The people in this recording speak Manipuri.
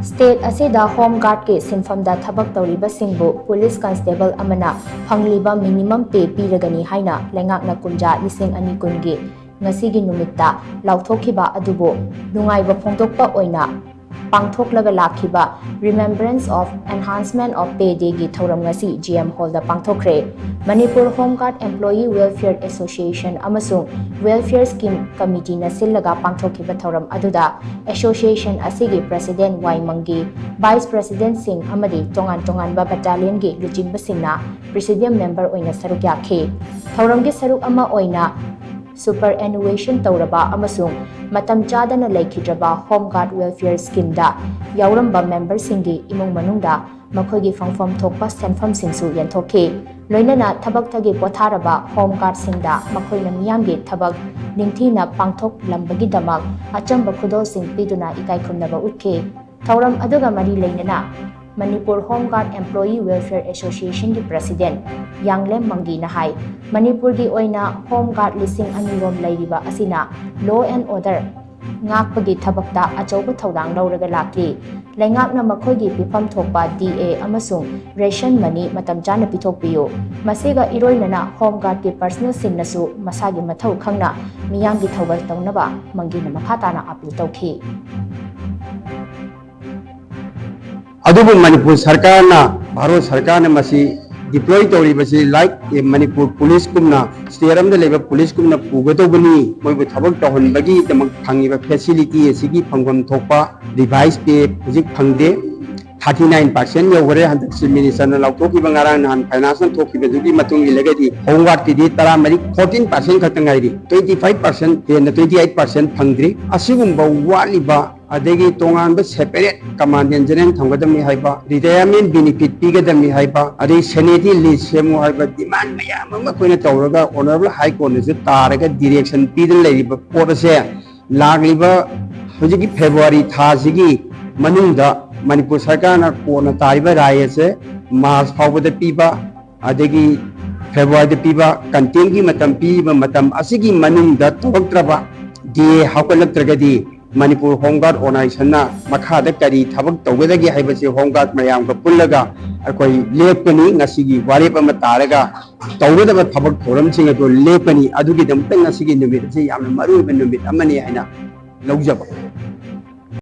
State asida home guard ke sinpham da thabak touriba singbu police constable amana phangliba minimum pay Piragani Haina leingak na kumja lising ani kungi ngasigi Numit da Laothokkhiba adubu nungaiba phongdokpa oina pangthoklaga lakkhiba Remembrance of Enhancement of Pay Day gi thouram ngasi GM Hall da pangthokkhre Manipur Home Guard Employee Welfare Association amasung Welfare Scheme Committee na sillaga pangthokkhiba thouram aduda Association asigi President Mangi Vice President Singh amadi tongan ba battalion gi lujinba singna Presidium member oina saruk yakhe thouram gi saruk ama oina superannuation touriba amasung matam chadana lekkhiba home guard welfare scheme da yauramba member singi imung manungda makhogi phanglba sinpham singsu yanthokhe loinana thabak thagi potharaba home guard singda makhoina miyamgi thabak ningthina pangthok lambagi damak achamba khudol sing piduna ikai khumnaba utke thouram aduga mari leinana Manipur Home Guard Employee Welfare Association ki President Yanglem Mangi na hai Manipur gi oina Home Guard lising anirom lairiba asina law and order ngakpagi thabakta achauba thodang lauraga lakki leingak na makhogi pifam thokpa DA amasung ration money matam chana pithokpiyo masiga iroinana Home Guard ki personal singnasu masagi mathau khangna miyamgi thawal tawnaba mangi na makhatana appeal tawkhi adubu Manipur Sarkar na Bharat Sarkar na masi deploy touribasi like Manipur Police kumna steeram da leba police kumna pugato bani moi bu thabak tahon bagi tamak phangiba facility asigi phangamthokpa device pay hujik phangde 39% yawre handak minister na Laothokkhiba ngarang nan finance thokhiba dugi matung ilagadi home guard ki di tara mari 14% khatangai ri 25% and 28% phangdri asigumba waliba adegi tongan ba separate command general thangadami haiba retirement benefit pigadami haiba adi sanity list semu haiba demand mayam ma koina tawraga honorable high court ne taraga direction pidan laiba porase lagliba hojiki February tha sigi manungda Manipur Sarkar na kona taiba raya se March fawbada piba adegi February da piba kantengi matam piba matam asigi manungda tawaktraba di hakolaktragadi Manipur Home Guard Organization na makhada kari thabak tawgadagi haibasi Home Guard mayam ka pullaga akoi lepani ngasigi warep ama taraga tawgadaba thabak thoram sing ado lepani adugi damta ngasigi numit se yamna maruiba numit amani haina laujaba